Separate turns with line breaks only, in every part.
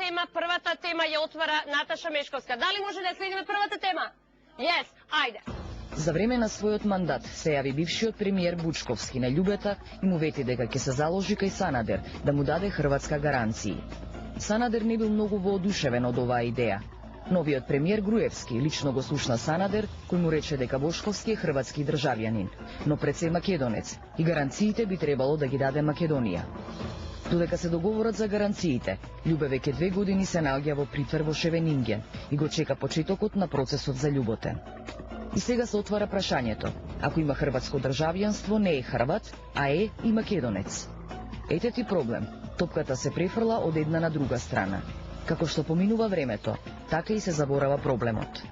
тема, првата тема ја отвара Наташа Мешковска. Дали може да следиме првата тема? Yes, ајде.
За време на својот мандат се јави бившиот премиер Бучковски на љубета и му вети дека ќе се заложи кај Санадер да му даде Хрватска гаранции. Санадер не бил многу воодушевен од оваа идеја. Новиот премиер Груевски лично го слушна Санадер, кој му рече дека Бошковски е хрватски државјанин, но пред се македонец и гаранциите би требало да ги даде Македонија. Додека се договорат за гаранциите, Љубе веќе 2 години се наоѓа во притвор во Шевенинген и го чека почетокот на процесот за љуботен. И сега се отвара прашањето: ако има хрватско државјанство, не е хрват, а е и македонец. Ете ти проблем. Топката се префрла од една на друга страна. Како што поминува времето, така и се заборава проблемот.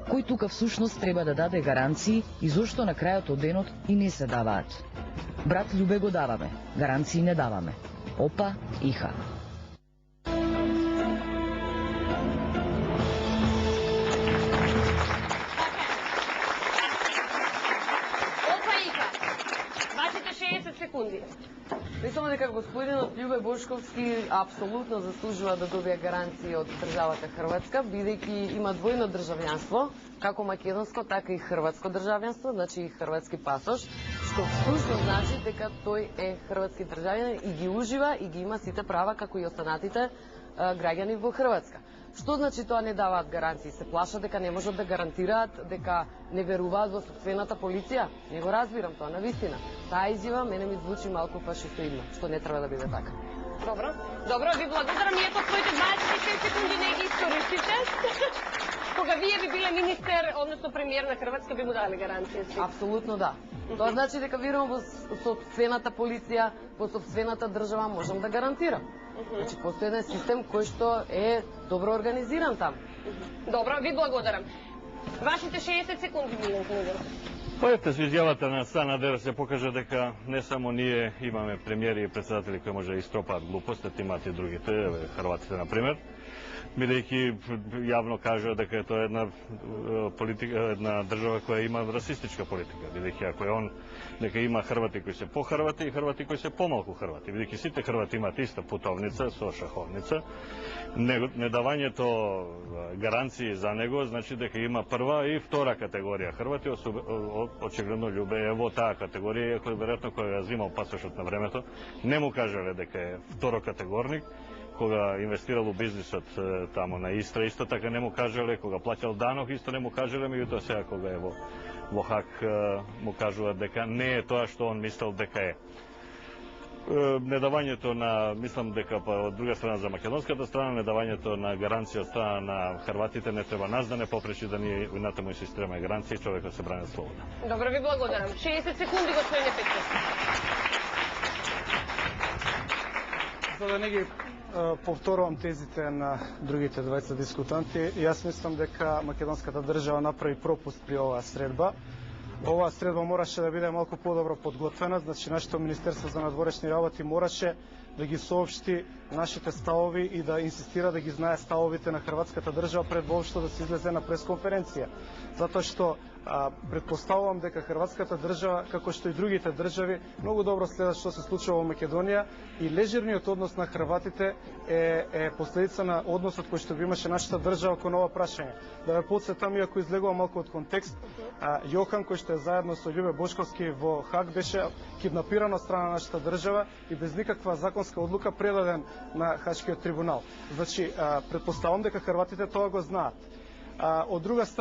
Кој тука всушност треба да даде гаранции и зошто на крајот од денот и не се даваат? Брат Љубе го даваме, гаранции не даваме. Опа, иха.
Опа, иха. Вашите 60 секунди.
Мислам дека господинот Љубе Бошковски апсолутно заслужува да добие гаранции од државата Хрватска, бидејќи има двојно државјанство, како македонско, така и хрватско државјанство, значи и хрватски пасош, што всушност значи дека тој е хрватски државјанин и ги ужива и ги има сите права како и останатите граѓани во Хрватска. Што значи тоа не даваат гаранции? Се плашат дека не можат да гарантираат, дека не веруваат во сопствената полиција? Не го разбирам тоа, навистина. Таа изјава мене ми звучи малку фашистоидно, што не треба да биде така.
Добро, ви благодарам, и ето своите 26 секунди не ги искористите. Кога вие би биле министер, односно премиер на Хрватска, би му дали гаранција?
Апсолутно да. Тоа значи дека верувам во сопствената полиција, во сопствената држава можам да гарантирам. Значи, постои еден систем кој што е добро организиран там.
Добро, ви благодарам. Вашите 60 секунди, Милан Кнудов.
Ете, со изјавата на Санадер се покажа дека не само ние имаме премиери и председатели кои може да истропаат глупост, имаат и другите, хрватите, например, бидејќи јавно кажа дека тоа е една држава која има расистичка политика, бидејќи ако е он дека има хрвати кои се похрвати и хрвати кои се помалку хрвати, бидејќи сите хрвати имаат иста путовница со шаховница, недавањето гаранции за него значи дека има прва и втора категорија хрвати, очигледно Љубе е во таа категорија, иако веројатно кога ја земал пасошот на времето, не му кажале дека е второкатегорник, кога инвестирал у бизнисот тамо на Истра, исто така не му кажале, кога плаќал данок, исто не му кажале, меѓутоа сега кога е во Хаг му кажуваат дека не е тоа што он мислел дека е. Недавањето на, мислам дека од друга страна за македонската страна, недавањето на гаранција од страна на хрватите не треба нас да не попречи да ние инатаму инсистираме гаранција и човекот се брани слободно.
Добро, ви благодарам. 60 секунди, господине Петков.
За да не ги повторувам тезите на другите двајца дискутанти, јас мислам дека македонската држава направи пропуст при оваа средба. Оваа средба мораше да биде малку подобро подготвена, значи нашето Министерство за надворешни работи мораше да ги соопшти нашите ставови и да инсистира да ги знае ставовите на хрватската држава пред воопшто да се излезе на пресконференција. Затоа што предпоставувам дека хрватската држава, како што и другите држави, многу добро следат што се случува во Македонија и лежерниот однос на хрватите е последица на односот кој што би имаше нашата држава кон ова прашање. Да ве потсетам, иако излегува малку од контекст, Јохан, кој што е заедно со Љубе Бошковски во Хаг, беше киднапиран од страна на нашата држава и без никаква законска одлука предаден на Хашкиот трибунал. Значи, предпоставам дека хрватите тоа го знаат. Од друга страна,